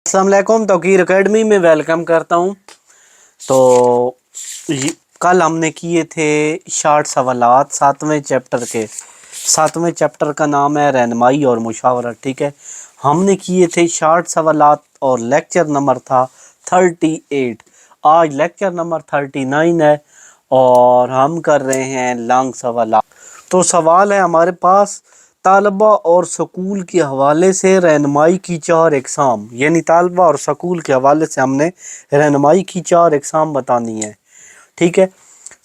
अस्सलाम वालेकुम। तौकीर एकेडमी में वेलकम करता हूँ। तो कल हमने किए थे शार्ट सवालात सातवें चैप्टर का नाम है रहनुमाई और मुशावरत। ठीक है, हमने किए थे शार्ट सवालात और लेक्चर नंबर था 38। आज लेक्चर नंबर 39 है और हम कर रहे हैं लॉन्ग सवालात। तो सवाल है हमारे पास, तालबा और स्कूल के हवाले से रहनुमाई की 4 इकसाम, यानी तालबा और स्कूल के हवाले से हमने रहनुमाई की 4 इकसाम बतानी है। ठीक है,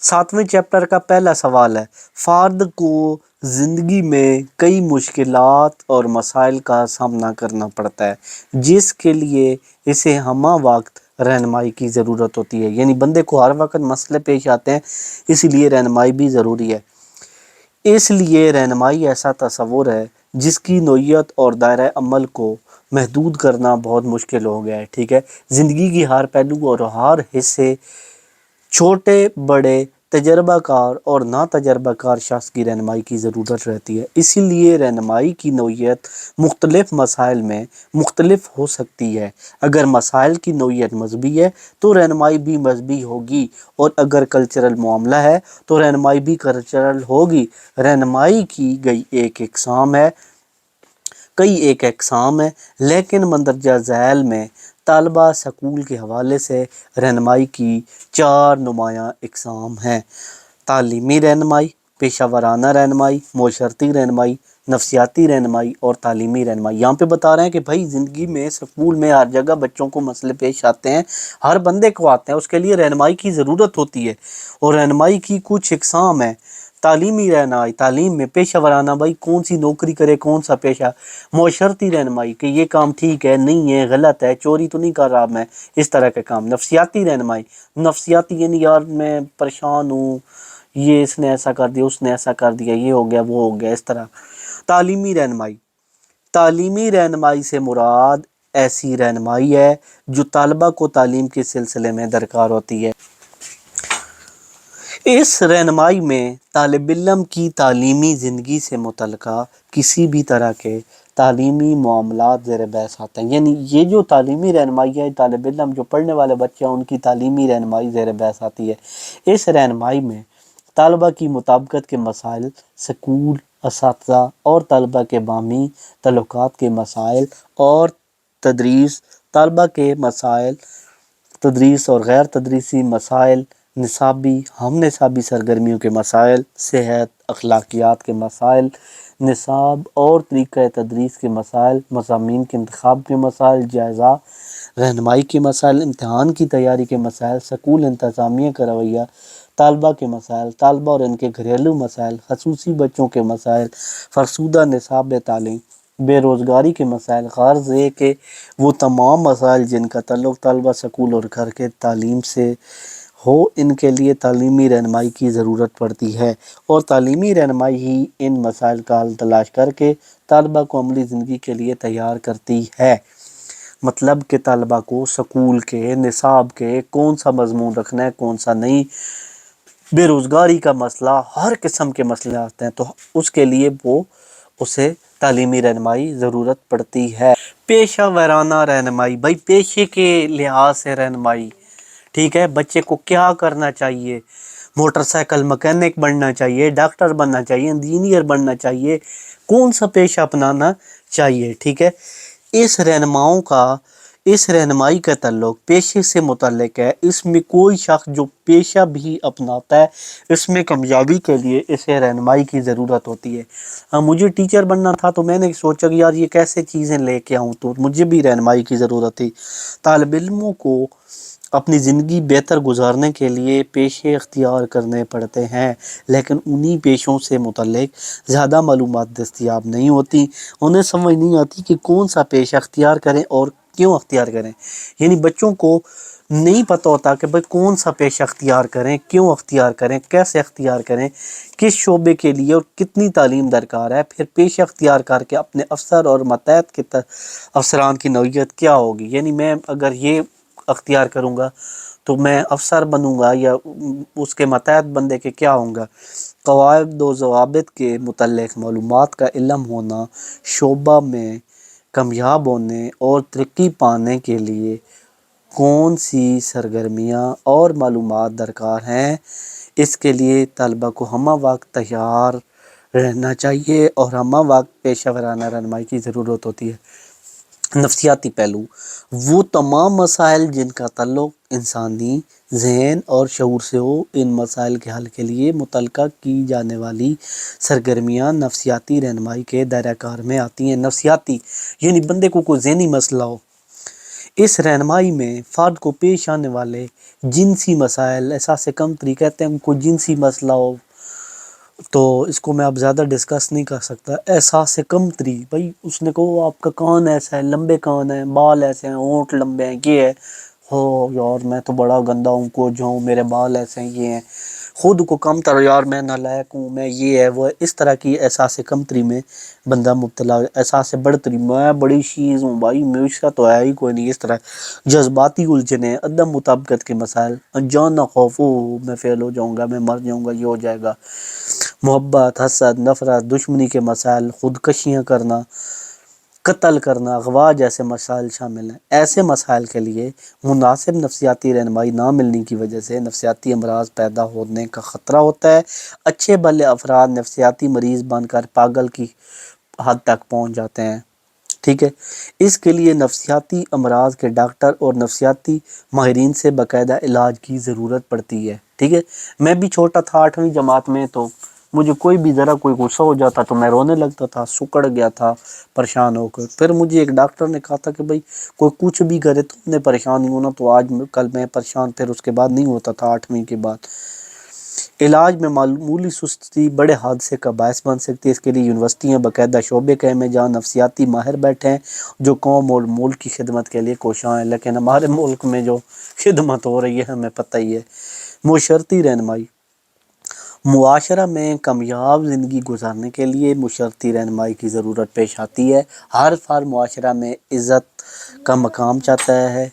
7वें चैप्टर का पहला सवाल है, फ़र्द को ज़िंदगी में कई मुश्किलात और मसाइल का सामना करना पड़ता है जिसके लिए इसे हमा वक्त रहनुमाई की ज़रूरत होती है। यानी बंदे को हर वक्त मसले पेश आते हैं, इसीलिए रहनुमाई भी ज़रूरी है। इसलिए रहनुमाई ऐसा तस्वुर है जिसकी नोयत और दायरा अमल को महदूद करना बहुत मुश्किल हो गया है। ठीक है, ज़िंदगी की हर पहलू और हर हिस्से छोटे बड़े तजर्बाकार और ना तजर्बाकार शख्स की रहनुमाई की ज़रूरत रहती है। इसीलिए रहनुमाई की नोयत मुख्तलिफ़ मसाइल में मुख्तलिफ हो सकती है। अगर मसाइल की नोयत मजहबी है तो रहनुमाई भी मजहबी होगी, और अगर कल्चरल मामला है तो रहनुमाई भी कल्चरल होगी। रहनुमाई की गई कई एक इकसाम है, लेकिन मंदरजा झैल में तालबा स्कूल के हवाले से रहनुमाई की 4 नुमायाँ इकसाम हैं। तालीमी रहनुमाई, पेशा वराना रहनुमाई, माशरती रहनुमाई, नफसियाती रहनुमाई और तालीमी रहनुमाई। यहाँ पे बता रहे हैं कि भाई ज़िंदगी में स्कूल में हर जगह बच्चों को मसले पेश आते हैं, हर बंदे को आते हैं, उसके लिए रहनुमाई की ज़रूरत होती है। और रहनुमाई की कुछ इकसाम है। तालीमी रहनुमाई, तालीम में पेशा वराना, भाई कौन सी नौकरी करे, कौन सा पेशा। माशरती रहनुमाई कि ये काम ठीक है, नहीं है, गलत है, चोरी तो नहीं कर रहा मैं, इस तरह के काम। नफसियाती रहनुमाई, नफसियाती यानी यार मैं परेशान हूँ, ये इसने ऐसा कर दिया, उसने ऐसा कर दिया, ये हो गया, वो हो गया, इस तरह। तालीमी रहनुमाई, तालीमी रहनुमाई से मुराद ऐसी रहनुमाई है जो तालबा को तालीम के सिलसिले में दरकार होती है। इस रहनुमाई में तालिब इल्म की तालीमी ज़िंदगी से मुतल्लिक़ा किसी भी तरह के तालीमी मामलात ज़ेर बहस आते हैं। यानी ये जो तालीमी रहनुमाई है, तालिब इल्म जो पढ़ने वाले बच्चे हैं उनकी तालीमी रहनुमाई ज़ेर बहस आती है। इस रहनुमाई में तालबा की मुताबिकत के मसाइल, स्कूल, असातिज़ा और तलबा के बामी तल्लुकात के मसाइल और तदरीस, तलबा के मसाइल, तदरीस और गैर तदरीसी मसाइल, निसाबी हम निसाबी सरगर्मियों के मसाइल, सेहत अखलाकियात के मसाइल, निसाब और तरीक़ा तदरीस के मसाइल, मज़ामीन के इंतखाब के मसाइल, जायज़ा रहनुमाई के मसाइल, इम्तिहान की तैयारी के मसाइल, स्कूल इंतज़ामिया का रवैया, तालबा के मसाइल, तालबा और इनके घरेलू मसाइल, खसूसी बच्चों के मसाइल, फ़रसुदा निसाब तालीम, बेरोज़गारी के मसाइल, ग़र्ज़ है कि वो तमाम मसाइल जिनका ताल्लुक़ तलबा स्कूल और घर के तालीम से हो, इनके लिए तालीमी रहनुमाई की ज़रूरत पड़ती है। और तालीमी रहनुमाई ही इन मसाइल का हल तलाश करके तलबा को अमली ज़िंदगी के लिए तैयार करती है। मतलब कि तलबा को स्कूल के निसाब के कौन सा मज़मून रखना है, कौन सा नहीं, बेरोज़गारी का मसला, हर किस्म के मसले आते हैं, तो उसके लिए उसे तालीमी रहनुमाई ज़रूरत पड़ती है। पेशा वराना रहनुमाई, भाई पेशे के लिहाज से रहनुमाई। ठीक है, बच्चे को क्या करना चाहिए, मोटरसाइकिल मैकेनिक बनना चाहिए, डॉक्टर बनना चाहिए, इंजीनियर बनना चाहिए, कौन सा पेशा अपनाना चाहिए। ठीक है, इस रहनुमाई का ताल्लुक़ पेशे से मुतल्लिक़ है। इसमें कोई शख्स जो पेशा भी अपनाता है, इसमें कामयाबी के लिए इसे रहनुमाई की ज़रूरत होती है। मुझे टीचर बनना था तो मैंने सोचा कि यार ये कैसे चीज़ें लेके आऊँ, तो मुझे भी रहनुमाई की ज़रूरत थी। तालिब इल्मों को अपनी ज़िंदगी बेहतर गुजारने के लिए पेशे इख्तियार करने पड़ते हैं, लेकिन उन्हीं पेशों से मुतल्लिक़ ज़्यादा मालूमात दस्तयाब नहीं होती। उन्हें समझ नहीं आती कि कौन सा पेशा इख्तियार करें और क्यों इख्तियार करें। यानी बच्चों को नहीं पता होता कि भाई कौन सा पेशा इख्तियार करें, क्यों इख्तियार करें, कैसे इख्तियार करें, किस शोबे के लिए और कितनी तालीम दरकार है। फिर पेशा इख्तियार करके अपने अफसर और मतहत के अफसरान की नौयत क्या होगी। यानी मैं अगर ये अख्तियार करूँगा तो मैं अफसर बनूँगा या उसके मतहत बंदे के क्या होऊंगा। कवायद व ज़वाबित के मुतल्लिक़ मालूमात का इल्म होना शोबा में کامیاب ہونے اور ترقی پانے کے لیے کون سی سرگرمیاں اور معلومات درکار ہیں، اس کے لیے طلبہ کو ہمہ وقت تیار رہنا چاہیے اور ہمہ وقت پیشہ ورانہ رہنمائی کی ضرورت ہوتی ہے۔ نفسیاتی پہلو، وہ تمام مسائل جن کا تعلق انسانی ذہن اور شعور سے ہو، ان مسائل کے حل کے لیے متعلقہ کی جانے والی سرگرمیاں نفسیاتی رہنمائی کے دائرہ کار میں آتی ہیں۔ نفسیاتی یعنی بندے کو کوئی ذہنی مسئلہ ہو، اس رہنمائی میں فرد کو پیش آنے والے جنسی مسائل، احساس کمتری کہتے ہیں، کوئی جنسی مسئلہ ہو تو اس کو میں اب زیادہ ڈسکس نہیں کر سکتا۔ احساس کمتری، بھائی اس نے کہو آپ کا کان ایسا ہے، لمبے کان ہیں، بال ایسے ہیں، ہونٹ لمبے ہیں، یہ ہے، ہو یار میں تو بڑا گندا ہوں، کو جو ہوں، میرے بال ایسے ہیں، یہ ہیں، خود کو کم تر، یار میں نالائق ہوں، میں یہ ہے وہ ہے، اس طرح کی احساس کمتری میں بندہ مبتلا ہے۔ احساس بڑھتری، میں بڑی چیز ہوں بھائی، مجھ کا تو ہے ہی کوئی نہیں، اس طرح جذباتی الجھنیں، عدم مطابقت کے مسائل، انجان خوف، میں فیل ہو جاؤں گا، میں مر جاؤں گا، یہ ہو جائے گا، محبت، حسد، نفرت، دشمنی کے مسائل، خودکشیاں کرنا، قتل کرنا، اغوا جیسے مسائل شامل ہیں۔ ایسے مسائل کے لیے مناسب نفسیاتی رہنمائی نہ ملنے کی وجہ سے نفسیاتی امراض پیدا ہونے کا خطرہ ہوتا ہے۔ اچھے بھلے افراد نفسیاتی مریض بن کر پاگل کی حد تک پہنچ جاتے ہیں، ٹھیک ہے۔ اس کے لیے نفسیاتی امراض کے ڈاکٹر اور نفسیاتی ماہرین سے باقاعدہ علاج کی ضرورت پڑتی ہے، ٹھیک ہے۔ میں بھی چھوٹا تھا 8ویں جماعت میں، تو مجھے کوئی بھی ذرا کوئی غصہ ہو جاتا تو میں رونے لگتا تھا، سکڑ گیا تھا پریشان ہو کر۔ پھر مجھے ایک ڈاکٹر نے کہا تھا کہ بھائی کوئی کچھ بھی کرے تم نے پریشان نہیں ہونا، تو آج کل میں پریشان، پھر اس کے بعد نہیں ہوتا تھا 8ویں کے بعد۔ علاج میں معمولی سستی بڑے حادثے کا باعث بن سکتی ہے۔ اس کے لیے یونیورسٹیاں باقاعدہ شعبے قائم ہیں جہاں نفسیاتی ماہر بیٹھے ہیں جو قوم اور ملک کی خدمت کے لیے کوشاں ہیں، لیکن ہمارے ملک میں جو خدمت ہو رہی ہے ہمیں پتہ ہی ہے۔ معاشرتی رہنمائی، معاشرہ میں کامیاب زندگی گزارنے کے لیے معاشرتی رہنمائی کی ضرورت پیش آتی ہے۔ ہر فرد معاشرہ میں عزت کا مقام چاہتا ہے۔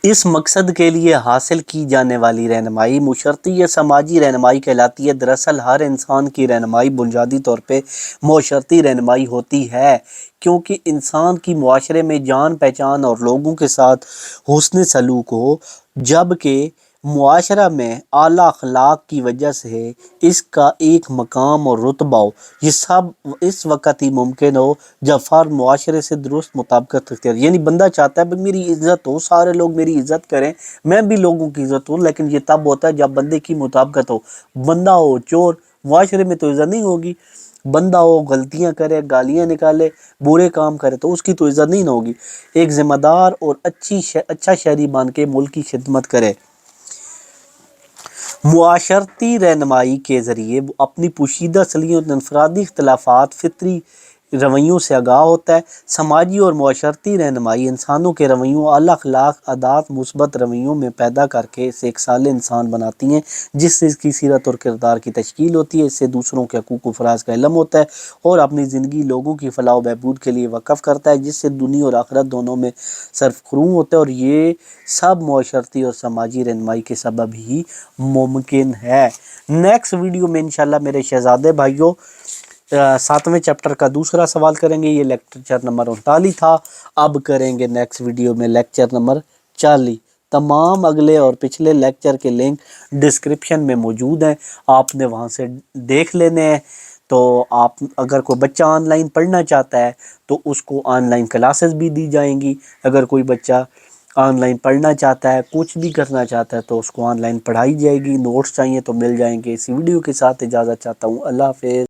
اس مقصد کے لیے حاصل کی جانے والی رہنمائی معاشرتی یا سماجی رہنمائی کہلاتی ہے۔ دراصل ہر انسان کی رہنمائی بنیادی طور پہ معاشرتی رہنمائی ہوتی ہے، کیونکہ انسان کی معاشرے میں جان پہچان اور لوگوں کے ساتھ حسن سلوک ہو، جبکہ معاشرہ میں اعلیٰ اخلاق کی وجہ سے اس کا ایک مقام اور رتبہ ہو۔ یہ سب اس وقت ہی ممکن ہو جب فرد معاشرے سے درست مطابقت رکھتے ہیں، یعنی بندہ چاہتا ہے میری عزت ہو، سارے لوگ میری عزت کریں، میں بھی لوگوں کی عزت ہوں، لیکن یہ تب ہوتا ہے جب بندے کی مطابقت ہو۔ بندہ ہو چور، معاشرے میں تو عزت نہیں ہوگی۔ بندہ ہو غلطیاں کرے، گالیاں نکالے، برے کام کرے، تو اس کی تو عزت نہیں نہ ہوگی۔ ایک ذمہ دار اور اچھا شہری بن کے ملک کی خدمت کرے۔ معاشرتی رہنمائی کے ذریعے وہ اپنی پوشیدہ صلاحیت، انفرادی اختلافات، فطری رویوں سے آگاہ ہوتا ہے۔ سماجی اور معاشرتی رہنمائی انسانوں کے رویوں، اعلیٰ اخلاق، عادات، مثبت رویوں میں پیدا کر کے اسے ایک صالح انسان بناتی ہیں، جس سے اس کی سیرت اور کردار کی تشکیل ہوتی ہے، اس سے دوسروں کے حقوق و فرائض کا علم ہوتا ہے اور اپنی زندگی لوگوں کی فلاح و بہبود کے لیے وقف کرتا ہے، جس سے دنیا اور آخرت دونوں میں سرفراز ہوتا ہے، اور یہ سب معاشرتی اور سماجی رہنمائی کے سبب ہی ممکن ہے۔ نیکسٹ ویڈیو میں انشاءاللہ میرے شہزادے بھائیوں 7ویں چیپٹر کا دوسرا سوال کریں گے۔ یہ لیکچر نمبر 39 تھا، اب کریں گے نیکسٹ ویڈیو میں لیکچر نمبر 40۔ تمام اگلے اور پچھلے لیکچر کے لنک ڈسکرپشن میں موجود ہیں، آپ نے وہاں سے دیکھ لینے ہیں۔ تو آپ اگر کوئی بچہ آن لائن پڑھنا چاہتا ہے تو اس کو آن لائن کلاسز بھی دی جائیں گی۔ اگر کوئی بچہ آن لائن پڑھنا چاہتا ہے، کچھ بھی کرنا چاہتا ہے تو اس کو آن لائن پڑھائی جائے گی۔ نوٹس چاہیے تو مل جائیں گے۔ اسی ویڈیو کے ساتھ اجازت چاہتا ہوں، اللہ حافظ۔